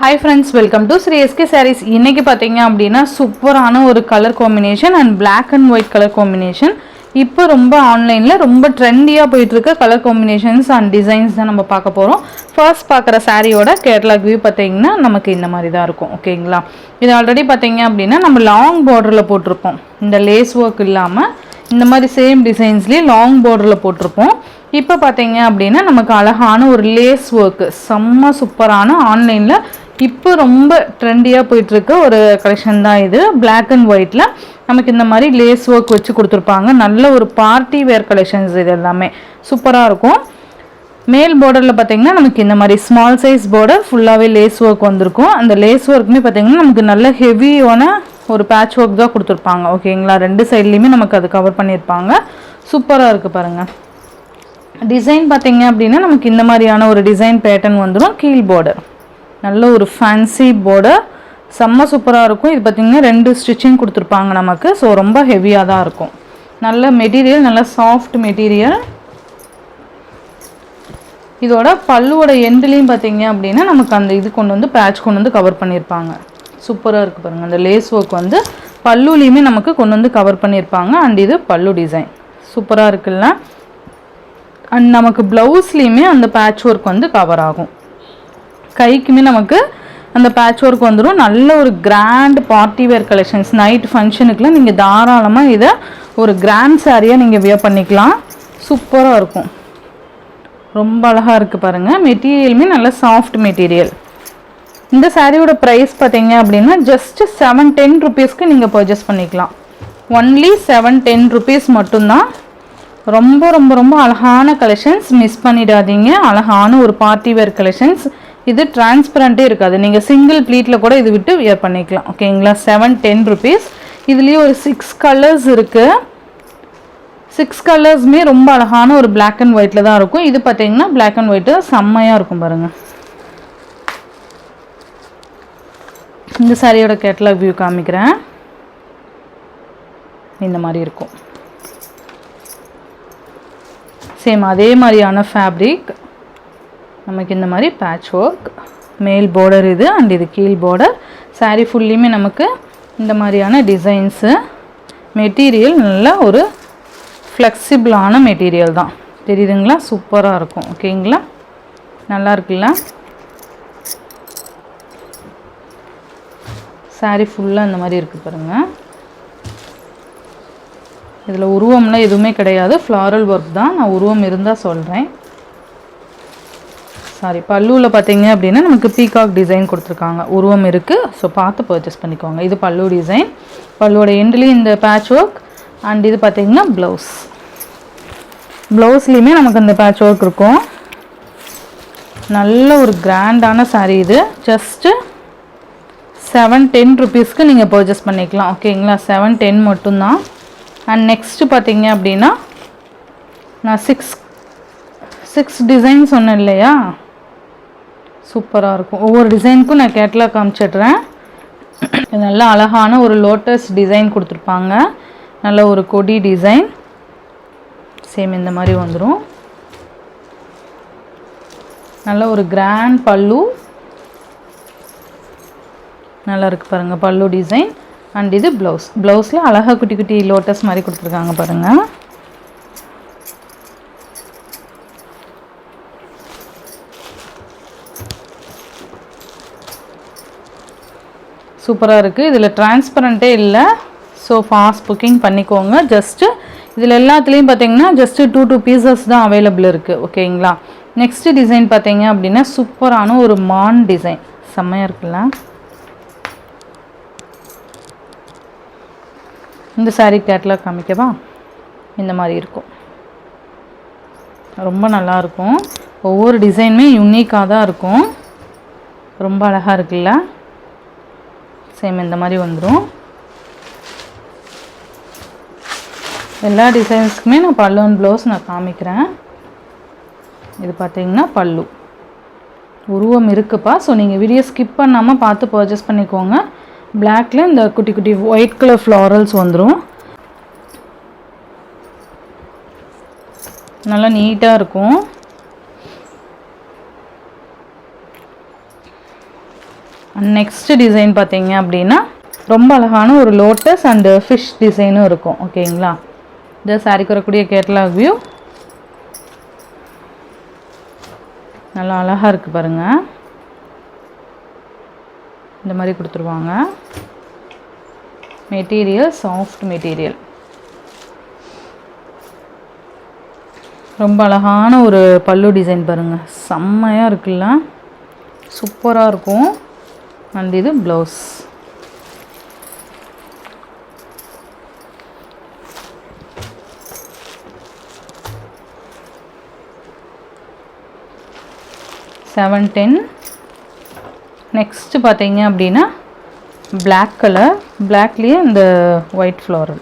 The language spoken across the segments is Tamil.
Hi friends, welcome to Sri SK Sarees. இன்னைக்கு பாத்தீங்க அப்படினா சூப்பரான ஒரு colour combination and black and white colour combination. இப்போ ரொம்ப ஆன்லைன்ல ரொம்ப ட்ரெண்டியா போயிட்டு இருக்க கலர் காம்பினேஷன்ஸ் and டிசைன்ஸ் தான் நம்ம பார்க்க போறோம். ஃபர்ஸ்ட் பார்க்குற சாரியோட கேட்டலாக் வியூ பாத்தீங்கன்னா நமக்கு இந்த மாதிரி தான் இருக்கும். ஓகேங்களா? இது ஆல்ரெடி பாத்தீங்க அப்படினா நம்ம லாங் பார்டர்ல போட்டுருப்போம். இந்த லேஸ் வர்க் இல்லாம இந்த மாதிரி சேம் டிசைன்ஸ்லயே லாங் பார்டர்ல போட்டுருப்போம். இப்போ பாத்தீங்க அப்படினா நமக்கு அழகான ஒரு லேஸ் வர்க் செம்ம சூப்பரான ஆன்லைன்ல இப்போ ரொம்ப ட்ரெண்டியாக போயிட்டுருக்க ஒரு கலெக்ஷன் தான் இது. பிளாக் அண்ட் ஒயிட்டில் நமக்கு இந்த மாதிரி லேஸ் ஒர்க் வச்சு கொடுத்துருப்பாங்க. நல்ல ஒரு பார்ட்டி வேர் கலெக்ஷன்ஸ் இது எல்லாமே சூப்பராக இருக்கும். மேல் பார்டரில் பார்த்தீங்கன்னா நமக்கு இந்த மாதிரி ஸ்மால் சைஸ் பார்டர் ஃபுல்லாகவே லேஸ் ஒர்க் வந்திருக்கும். அந்த லேஸ் ஒர்க்குமே பார்த்தீங்கன்னா நமக்கு நல்ல ஹெவியான ஒரு பேட்ச் ஒர்க் தான் கொடுத்துருப்பாங்க. ஓகேங்களா? ரெண்டு சைட்லேயுமே நமக்கு அது கவர் பண்ணியிருப்பாங்க. சூப்பராக இருக்குது பாருங்கள். டிசைன் பார்த்தீங்க அப்படின்னா நமக்கு இந்த மாதிரியான ஒரு டிசைன் பேட்டர்ன் வந்துடும். கீழ் பார்டர் நல்ல ஒரு ஃபேன்சி பார்டர் செம்ம சூப்பராக இருக்கும். இது பார்த்திங்கன்னா 2 ஸ்டிச்சிங் கொடுத்துருப்பாங்க நமக்கு. ஸோ ரொம்ப ஹெவியாக தான் இருக்கும். நல்ல மெட்டீரியல், நல்ல சாஃப்ட் மெட்டீரியல். இதோட பல்லுவோட எண்ட்லேயும் பார்த்தீங்க அப்படின்னா நமக்கு அந்த இது கொண்டு வந்து பேட்ச் கொண்டு வந்து கவர் பண்ணியிருப்பாங்க. சூப்பராக இருக்குது பாருங்கள். அந்த லேஸ் ஒர்க் வந்து பல்லுலேயுமே நமக்கு கொண்டு வந்து கவர் பண்ணியிருப்பாங்க. அண்ட் இது பல்லு டிசைன் சூப்பராக இருக்குல்ல. அண்ட் நமக்கு ப்ளவுஸ்லேயுமே அந்த பேட்ச் ஒர்க் வந்து கவர் ஆகும். கைக்குமே நமக்கு அந்த பேட்ச் ஒர்க் வந்துடும். நல்ல ஒரு grand party wear collections. Night ஃபங்க்ஷனுக்குலாம் நீங்கள் தாராளமாக இதை ஒரு கிராண்ட் சாரியாக நீங்கள் வியர் பண்ணிக்கலாம். சூப்பராக இருக்கும். ரொம்ப அழகாக இருக்குது பாருங்கள். மெட்டீரியலுமே நல்ல சாஃப்ட் மெட்டீரியல். இந்த சாரியோட ப்ரைஸ் பார்த்தீங்க அப்படின்னா ஜஸ்ட் 710 ருபீஸ்க்கு நீங்கள் பர்ச்சேஸ் பண்ணிக்கலாம். ஒன்லி 710 ருபீஸ் மட்டும்தான். ரொம்ப ரொம்ப ரொம்ப அழகான கலெக்ஷன்ஸ், மிஸ் பண்ணிடாதீங்க. அழகான ஒரு பார்ட்டி வேர் கலெக்ஷன்ஸ். இது டிரான்ஸ்பரண்ட்டே இருக்காது. நீங்கள் சிங்கிள் ப்ளீட்டில் கூட இது விட்டு வியர் பண்ணிக்கலாம். ஓகேங்களா? 710 ருபீஸ். இதுலேயே ஒரு 6 கலர்ஸ் இருக்குது. 6 கலர்ஸுமே ரொம்ப அழகான ஒரு பிளாக் அண்ட் ஒயிட்டில் தான் இருக்கும். இது பார்த்தீங்கன்னா பிளாக் அண்ட் ஒயிட்டு செம்மையாக இருக்கும் பாருங்கள். இந்த சாரியோட கேட்டலாக் வியூ காமிக்கிறேன். இந்த மாதிரி இருக்கும். சேம் அதே மாதிரியான ஃபேப்ரிக். நமக்கு இந்த மாதிரி பேட்ச் ஒர்க். மேல் பார்டர் இது அண்ட் இது கீழ் பார்டர். சாரீ ஃபுல்லியுமே நமக்கு இந்த மாதிரியான டிசைன்ஸு. மெட்டீரியல் நல்ல ஒரு ஃப்ளெக்சிபிளான மெட்டீரியல் தான். தெரியுதுங்களா? சூப்பராக இருக்கும். ஓகேங்களா? நல்லா இருக்குல்ல? சாரீ ஃபுல்லாக இந்த மாதிரி இருக்குது பாருங்கள். இதில் உருவம்லாம் எதுவுமே கிடையாது. ஃப்ளாரல் ஒர்க் தான். நான் உருவம் இருந்தால் சொல்கிறேன். சாரி, பல்லுவில் பார்த்தீங்க அப்படின்னா நமக்கு பீகாக் டிசைன் கொடுத்துருக்காங்க. உருவம் இருக்குது. ஸோ பார்த்து பர்ச்சேஸ் பண்ணிக்கோங்க. இது பல்லு டிசைன். பல்லுவோட எண்ட்லேயும் இந்த பேட்ச் ஒர்க். அண்ட் இது பார்த்தீங்கன்னா ப்ளவுஸ். ப்ளவுஸ்லேயுமே நமக்கு அந்த பேட்ச் ஒர்க் இருக்கும். நல்ல ஒரு கிராண்டான சாரீ இது. ஜஸ்ட்டு 710 ருபீஸ்க்கு நீங்கள் பர்ச்சேஸ் பண்ணிக்கலாம். ஓகேங்களா? 710 மட்டும்தான். அண்ட் நெக்ஸ்ட்டு பார்த்தீங்க அப்படின்னா நான் 6 டிசைன் சொன்னேன் இல்லையா? சூப்பராக இருக்கும். ஒவ்வொரு டிசைனுக்கும் நான் கேட்டலாக் காமிச்சிடுறேன். நல்ல அழகான ஒரு லோட்டஸ் டிசைன் கொடுத்துருப்பாங்க. நல்ல ஒரு கொடி டிசைன். சேம் இந்த மாதிரி வந்துடும். நல்ல ஒரு கிராண்ட் பல்லு. நல்லா இருக்குது பாருங்கள் பல்லு டிசைன். அண்ட் இது ப்ளவுஸ். ப்ளவுஸில் அழகாக குட்டி குட்டி லோட்டஸ் மாதிரி கொடுத்துருக்காங்க பாருங்கள். சூப்பராக இருக்குது. இதில் டிரான்ஸ்பரண்ட்டே இல்லை. ஸோ ஃபாஸ்ட் புக்கிங் பண்ணிக்கோங்க. ஜஸ்ட்டு இதில் எல்லாத்துலேயும் பார்த்தீங்கன்னா ஜஸ்ட்டு 2 பீசஸ் தான் அவைலபிள் இருக்குது. ஓகேங்களா? நெக்ஸ்ட்டு டிசைன் பார்த்தீங்க அப்படின்னா சூப்பரான ஒரு மான் டிசைன். செம்மையாக இருக்குல்ல? இந்த சாரீ கேட்டலாக் காமிக்கவா? இந்த மாதிரி இருக்கும். ரொம்ப நல்லாயிருக்கும். ஒவ்வொரு டிசைனுமே யூனிக்காக தான் இருக்கும். ரொம்ப அழகாக இருக்குல்ல? சேம் இந்த மாதிரி வந்துடும். எல்லா டிசைன்ஸுக்குமே நான் பல்லு அண்ட் ப்ளவுஸ் நான் காமிக்கிறேன். இது பார்த்தீங்கன்னா பல்லு. உருவம் இருக்குப்பா. ஸோ நீங்கள் வீடியோ ஸ்கிப் பண்ணாமல் பார்த்து பர்ச்சேஸ் பண்ணிக்கோங்க. பிளாக்ல இந்த குட்டி குட்டி ஒயிட் கலர் ஃப்ளாரல்ஸ் வந்துடும். நல்லா நீட்டாக இருக்கும். நெக்ஸ்ட் டிசைன் பார்த்தீங்க அப்படின்னா ரொம்ப அழகான ஒரு லோட்டஸ் அண்டு ஃபிஷ் டிசைனும் இருக்கும். ஓகேங்களா, இந்த சாரிக்கு வரக்கூடிய கேட்லாக் வியூ நல்லா அழகாக இருக்குது பாருங்கள். இந்த மாதிரி கொடுத்துருவாங்க. மெட்டீரியல் சாஃப்ட் மெட்டீரியல், ரொம்ப அழகான ஒரு பல்லு டிசைன் பாருங்கள், செம்மையாக இருக்குல்ல, சூப்பராக இருக்கும். அண்ட் இது ப்ளவுஸ். $710. நெக்ஸ்ட்டு பார்த்தீங்க அப்படின்னா பிளாக் கலர், பிளாக்லேயே இந்த ஒயிட் ஃப்ளோரல்.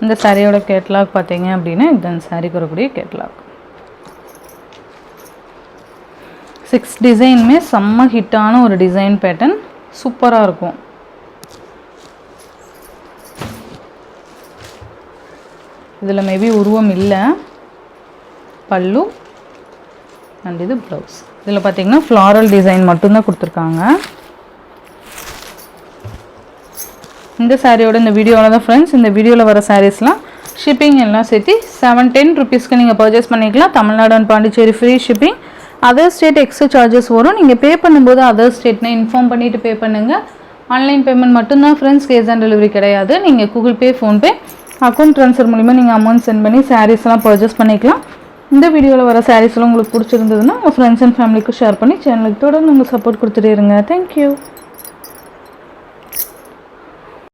இந்த சாரியோட கேட்லாக் பார்த்தீங்க அப்படின்னா இதுதான் சாரிக்கு வரக்கூடிய கேட்லாக். 6 டிசைனுமே செம்ம ஹிட்டான ஒரு டிசைன் பேட்டர்ன், சூப்பராக இருக்கும். இதில் மேபி உருவம் இல்லை. பல்லு அண்ட் இது ப்ளவுஸ். இதில் பார்த்தீங்கன்னா ஃப்ளாரல் டிசைன் மட்டும்தான் கொடுத்துருக்காங்க. இந்த சாரியோட இந்த வீடியோவில் தான் ஃப்ரெண்ட்ஸ், இந்த வீடியோவில் வர சாரீஸ்லாம் ஷிப்பிங் எல்லாம் சேர்த்து $710 நீங்கள் பர்ச்சேஸ் பண்ணிக்கலாம். Tamil Nadu and Pondicherry free shipping. Other state extra charges வரும். நீங்கள் பே பண்ணும்போது அதர் ஸ்டேட்னா இன்ஃபார்ம் பண்ணிவிட்டு பே பண்ணுங்கள். ஆன்லைன் பேமெண்ட் மட்டும்தான் ஃப்ரெண்ட்ஸ், கேஷ் ஆன் டெலிவரி கிடையாது. நீங்கள் Google Pay, PhonePe, account transfer மூலிமா நீங்கள் அமௌண்ட் சென்ட் பண்ணி சாரீஸ்லாம் பர்ச்சேஸ் பண்ணிக்கலாம். இந்த வீடியோவில் வர சாரீஸ்லாம் உங்களுக்கு பிடிச்சிருந்ததுன்னா உங்கள் ஃப்ரெண்ட்ஸ் அண்ட் ஃபேமிலிக்கு ஷேர் பண்ணி சேனலுக்கு தொடர்ந்து உங்கள் சப்போர்ட் கொடுத்துட்டே இருங்க. தேங்க்யூ.